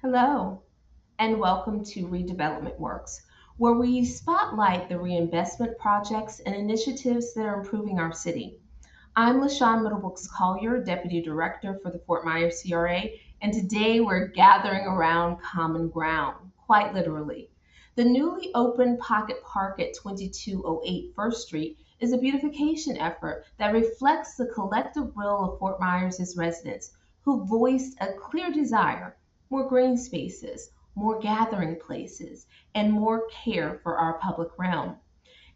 Hello, and welcome to Redevelopment Works, where we spotlight the reinvestment projects and initiatives that are improving our city. I'm LaShawn Middlebrooks Collier, Deputy Director for the Fort Myers CRA, and today we're gathering around common ground, quite literally. The newly opened Pocket Park at 2208 First Street is a beautification effort that reflects the collective will of Fort Myers' residents who voiced a clear desire: more green spaces, more gathering places, and more care for our public realm.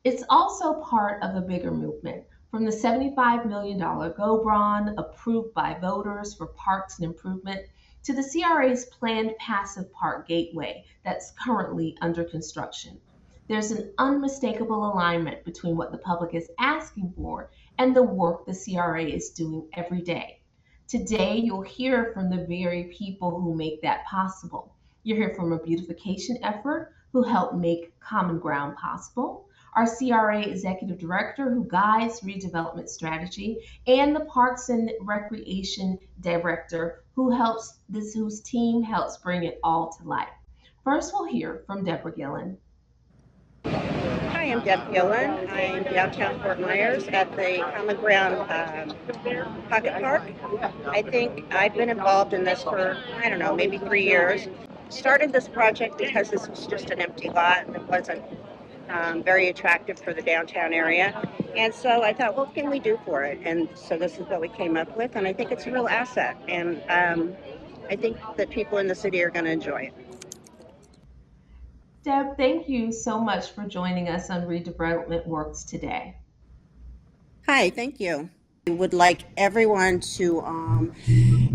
It's also part of a bigger movement, from the $75 million GoBron approved by voters for parks and improvement to the CRA's planned passive park gateway that's currently under construction. There's an unmistakable alignment between what the public is asking for and the work the CRA is doing every day. Today, you'll hear from the very people who make that possible. You'll hear from a beautification effort who helped make common ground possible, our CRA Executive Director who guides redevelopment strategy, and the Parks and Recreation Director whose team helps bring it all to life. First, we'll hear from Deborah Gillen. Hi, I'm Deb Gillen. I'm downtown Fort Myers at the Common Ground Pocket Park. I think I've been involved in this for, I don't know, maybe 3 years. Started this project because this was just an empty lot and it wasn't very attractive for the downtown area. And so I thought, what can we do for it? And so this is what we came up with, and I think it's a real asset. And I think that people in the city are going to enjoy it. Deb, thank you so much for joining us on Redevelopment Works today. Hi, thank you. I would like everyone to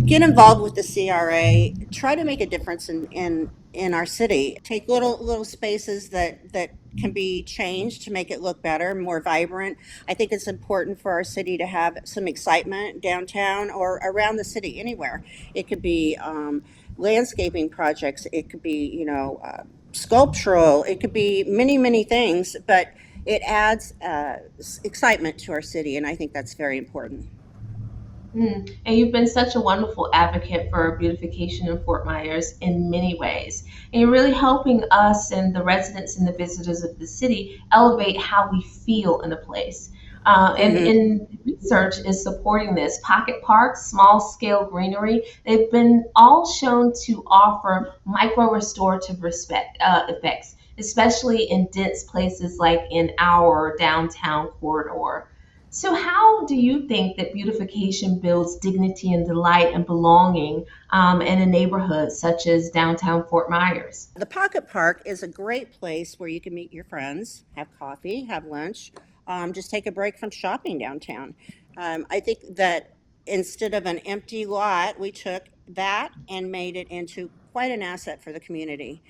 get involved with the CRA, try to make a difference in our city. Take little spaces that can be changed to make it look better, more vibrant. I think it's important for our city to have some excitement downtown or around the city, anywhere. It could be landscaping projects, it could be, sculptural, it could be many things, but it adds excitement to our city, and I think that's very important. And you've been such a wonderful advocate for beautification in Fort Myers in many ways. And you're really helping us and the residents and the visitors of the city elevate how we feel in a place. And research is supporting this. Pocket parks, small scale greenery, they've been all shown to offer micro restorative effects, especially in dense places like in our downtown corridor. So, how do you think that beautification builds dignity and delight and belonging in a neighborhood such as downtown Fort Myers? The Pocket Park is a great place where you can meet your friends, have coffee, have lunch, just take a break from shopping downtown. I think that instead of an empty lot, we took that and made it into quite an asset for the community,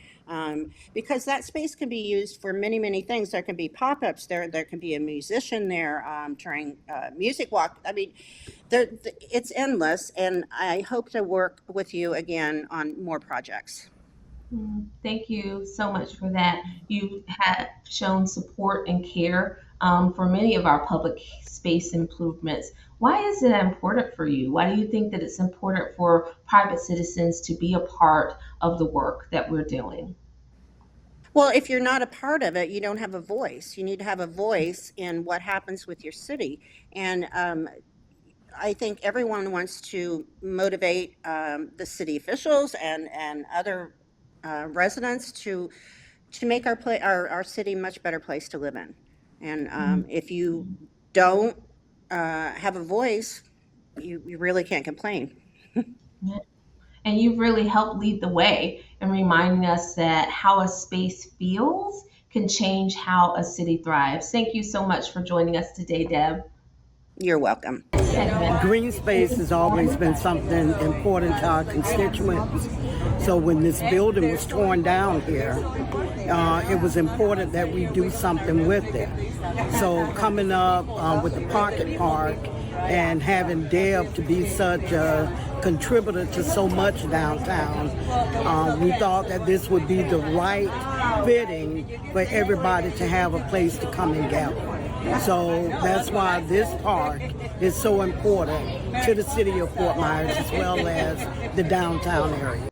because that space can be used for many things. There can be pop-ups there. There can be a musician there during music walk. I mean, it's endless, and I hope to work with you again on more projects. Thank you so much for that. You have shown support and care for many of our public space improvements. Why is it important for you? Why do you think that it's important for private citizens to be a part of the work that we're doing? Well, if you're not a part of it, you don't have a voice. You need to have a voice in what happens with your city. And I think everyone wants to motivate the city officials and other residents to make our city a much better place to live in. And if you don't have a voice, you really can't complain. Yeah. And you've really helped lead the way in reminding us that how a space feels can change how a city thrives. Thank you so much for joining us today, Deb. You're welcome. Green space has always been something important to our constituents. So when this building was torn down here, it was important that we do something with it. So coming up with the Pocket Park and having Deb to be such a contributor to so much downtown, we thought that this would be the right fitting for everybody to have a place to come and gather. So that's why this park is so important to the city of Fort Myers as well as the downtown area.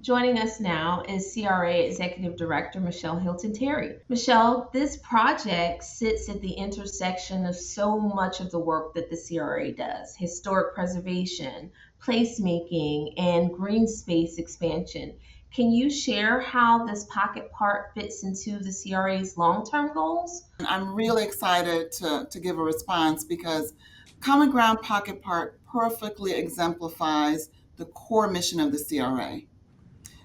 Joining us now is CRA Executive Director Michele Hytlon-Terry. Michele, this project sits at the intersection of so much of the work that the CRA does: historic preservation, placemaking, and green space expansion. Can you share how this pocket park fits into the CRA's long term goals? I'm really excited to give a response because Common Ground Pocket Park perfectly exemplifies the core mission of the CRA,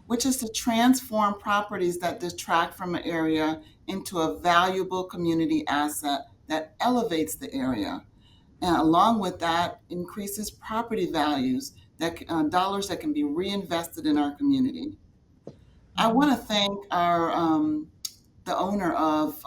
which is to transform properties that detract from an area into a valuable community asset that elevates the area. And along with that, increases property values that dollars that can be reinvested in our community. I want to thank our the owner of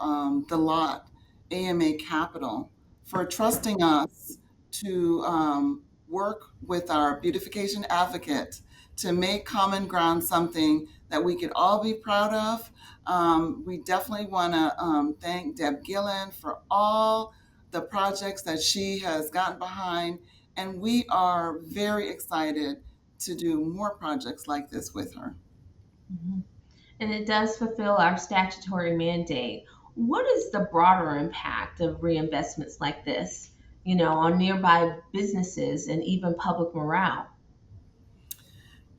the lot, AMA Capital, for trusting us to work with our beautification advocate to make Common Ground something that we could all be proud of. We definitely want to thank Deb Gillen for all the projects that she has gotten behind, and we are very excited to do more projects like this with her. Mhm. And it does fulfill our statutory mandate. What is the broader impact of reinvestments like this, on nearby businesses and even public morale?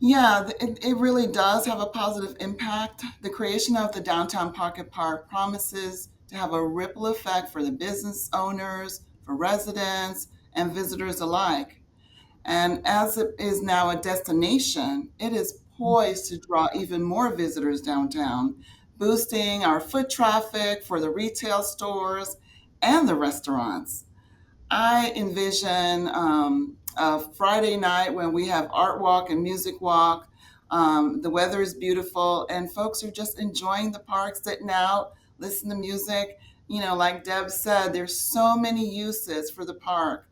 Yeah, it really does have a positive impact. The creation of the Downtown Pocket Park promises to have a ripple effect for the business owners, for residents, and visitors alike. And as it is now a destination, it is poised to draw even more visitors downtown, boosting our foot traffic for the retail stores and the restaurants. I envision a Friday night when we have art walk and music walk. The weather is beautiful, and folks are just enjoying the park, sitting out, listening to music. Like Deb said, there's so many uses for the park.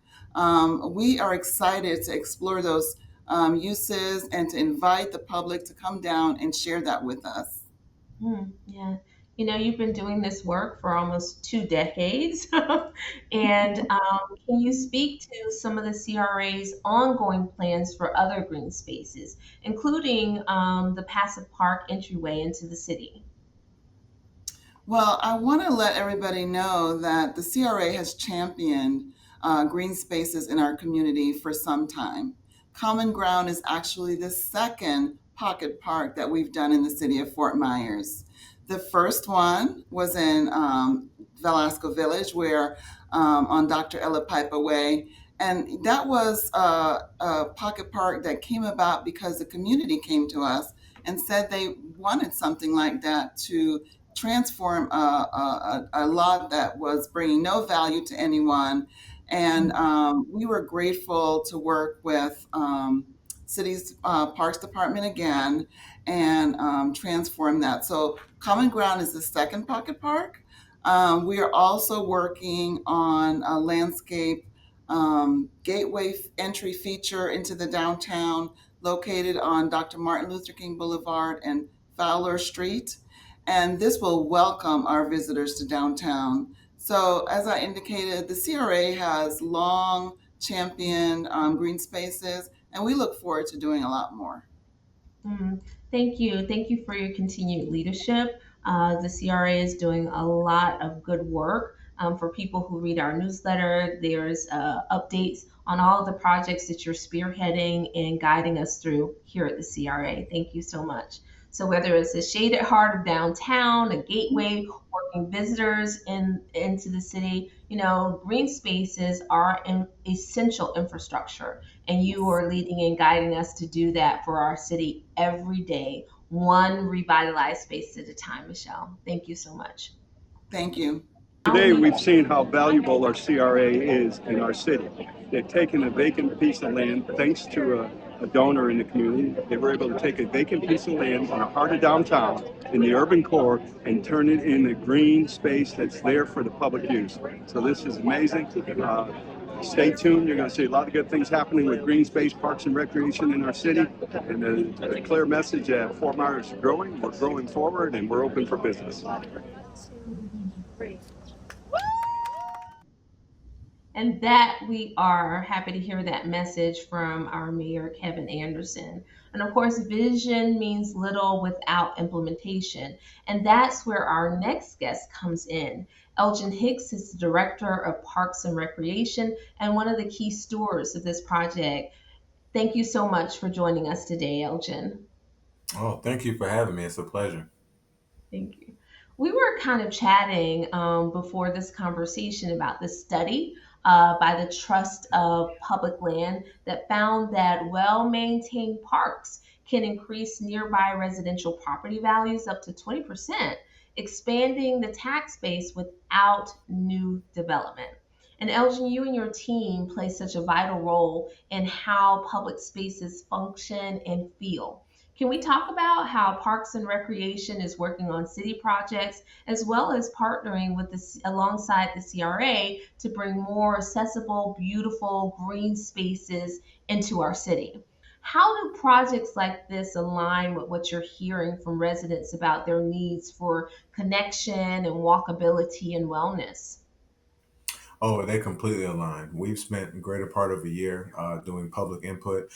We are excited to explore those uses and to invite the public to come down and share that with us. Yeah. You've been doing this work for almost 2 decades. And can you speak to some of the CRA's ongoing plans for other green spaces, including the passive park entryway into the city? Well, I want to let everybody know that the CRA has championed green spaces in our community for some time. Common Ground is actually the second pocket park that we've done in the city of Fort Myers. The first one was in Velasco Village, where on Dr. Ella Piper Way. And that was a pocket park that came about because the community came to us and said they wanted something like that to transform a lot that was bringing no value to anyone. And we were grateful to work with city's parks department again and transform that. So Common Ground is the second pocket park. We are also working on a landscape gateway entry feature into the downtown located on Dr. Martin Luther King Boulevard and Fowler Street. And this will welcome our visitors to downtown. So, as I indicated, the CRA has long championed green spaces, and we look forward to doing a lot more. Mm, Thank you. Thank you for your continued leadership. The CRA is doing a lot of good work. For people who read our newsletter, there's updates on all of the projects that you're spearheading and guiding us through here at the CRA. Thank you so much. So whether it's the shaded heart of downtown, a gateway, working visitors into the city, green spaces are an essential infrastructure, and you are leading and guiding us to do that for our city every day, one revitalized space at a time. Michele, thank you so much. Thank you. Today, we've seen how valuable our CRA is in our city. They've taken a vacant piece of land, thanks to a donor in the community. They were able to take a vacant piece of land in the heart of downtown, in the urban core, and turn it into green space that's there for the public use. So this is amazing. Stay tuned. You're going to see a lot of good things happening with green space, parks, and recreation in our city. And a clear message that Fort Myers is growing. We're growing forward, and we're open for business. And that we are happy to hear that message from our Mayor, Kevin Anderson. And of course, vision means little without implementation. And that's where our next guest comes in. Elgin Hicks is the Director of Parks and Recreation and one of the key stewards of this project. Thank you so much for joining us today, Elgin. Oh, thank you for having me. It's a pleasure. Thank you. We were kind of chatting before this conversation about this study by the Trust of Public Land that found that well maintained parks can increase nearby residential property values up to 20%, expanding the tax base without new development. And Elgin, you and your team play such a vital role in how public spaces function and feel. Can we talk about how Parks and Recreation is working on city projects as well as partnering with alongside the CRA to bring more accessible, beautiful green spaces into our city? How do projects like this align with what you're hearing from residents about their needs for connection and walkability and wellness? Oh, they completely align. We've spent a greater part of a year doing public input,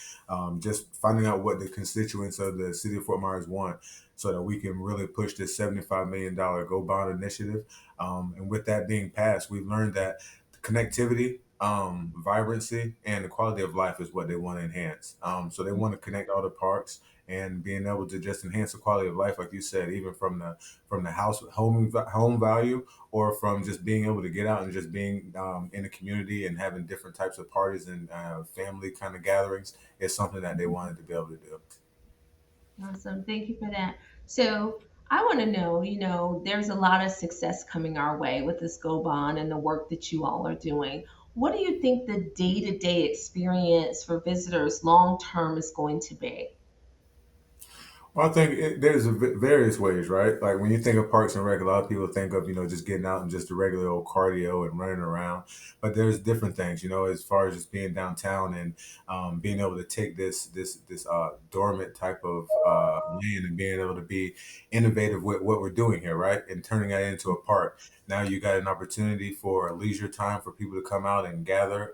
just finding out what the constituents of the city of Fort Myers want so that we can really push this $75 million Go Bond initiative. And with that being passed, we've learned that connectivity, vibrancy, and the quality of life is what they want to enhance. So they want to connect all the parks and being able to just enhance the quality of life, like you said, even from the home value or from just being able to get out and just being in the community and having different types of parties and family kind of gatherings is something that they wanted to be able to do. Awesome. Thank you for that. So I want to know, there's a lot of success coming our way with this Go Bond and the work that you all are doing. What do you think the day-to-day experience for visitors long term is going to be? Well, I think there's various ways, right? Like when you think of Parks and Rec, a lot of people think of, just getting out and just the regular old cardio and running around. But there's different things, as far as just being downtown and being able to take this dormant type of land and being able to be innovative with what we're doing here, right? And turning that into a park. Now you got an opportunity for leisure time for people to come out and gather,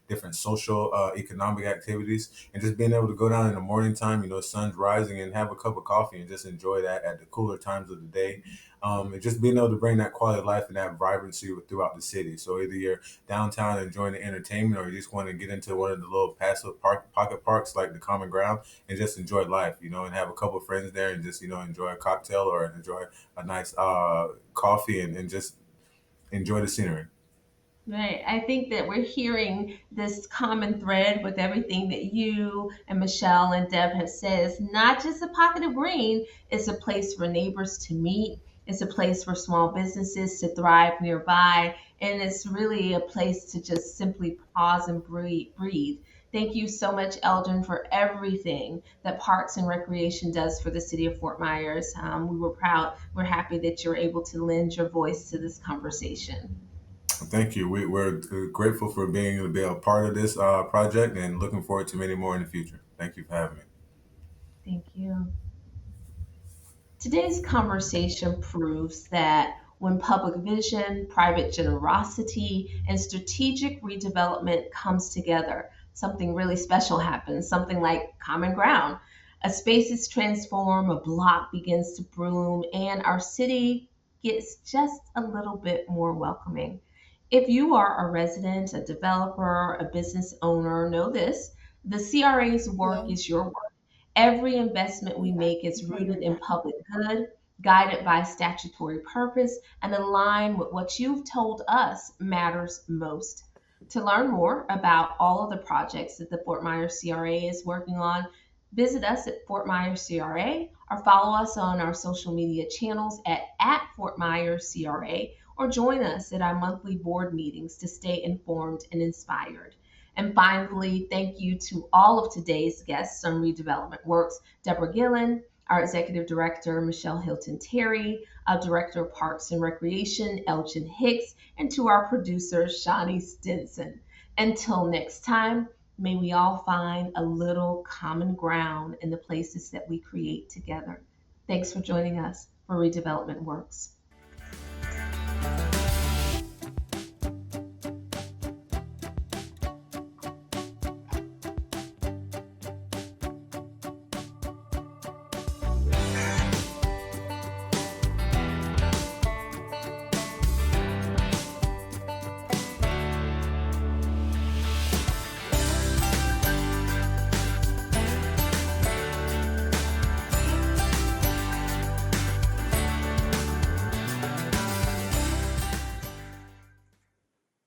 different social, economic activities, and just being able to go down in the morning time, sun's rising, and have a cup of coffee and just enjoy that at the cooler times of the day. And just being able to bring that quality of life and that vibrancy throughout the city. So either you're downtown enjoying the entertainment, or you just want to get into one of the little passive pocket parks like the Common Ground and just enjoy life, and have a couple of friends there and just enjoy a cocktail or enjoy a nice coffee and just enjoy the scenery. Right. I think that we're hearing this common thread with everything that you and Michelle and Deb have said. It's not just a pocket of green, it's a place for neighbors to meet. It's a place for small businesses to thrive nearby. And it's really a place to just simply pause and breathe. Thank you so much, Eldon, for everything that Parks and Recreation does for the city of Fort Myers. We were proud. We're happy that you're able to lend your voice to this conversation. Thank you. We're grateful for being able to be a part of this project and looking forward to many more in the future. Thank you for having me. Thank you. Today's conversation proves that when public vision, private generosity, and strategic redevelopment comes together, something really special happens, something like common ground. A space is transformed, a block begins to bloom, and our city gets just a little bit more welcoming. If you are a resident, a developer, a business owner, know this: the CRA's work Hello. is your work. Every investment we make is rooted in public good, guided by statutory purpose, and aligned with what you've told us matters most. To learn more about all of the projects that the Fort Myers CRA is working on, visit us at Fort Myers CRA or follow us on our social media channels at Fort Myers CRA, or join us at our monthly board meetings to stay informed and inspired. And finally, thank you to all of today's guests on Redevelopment Works: Deborah Gillen, our Executive Director, Michele Hytlon-Terry, our Director of Parks and Recreation, Elgin Hicks, and to our producer, Shawnee Stinson. Until next time, may we all find a little common ground in the places that we create together. Thanks for joining us for Redevelopment Works.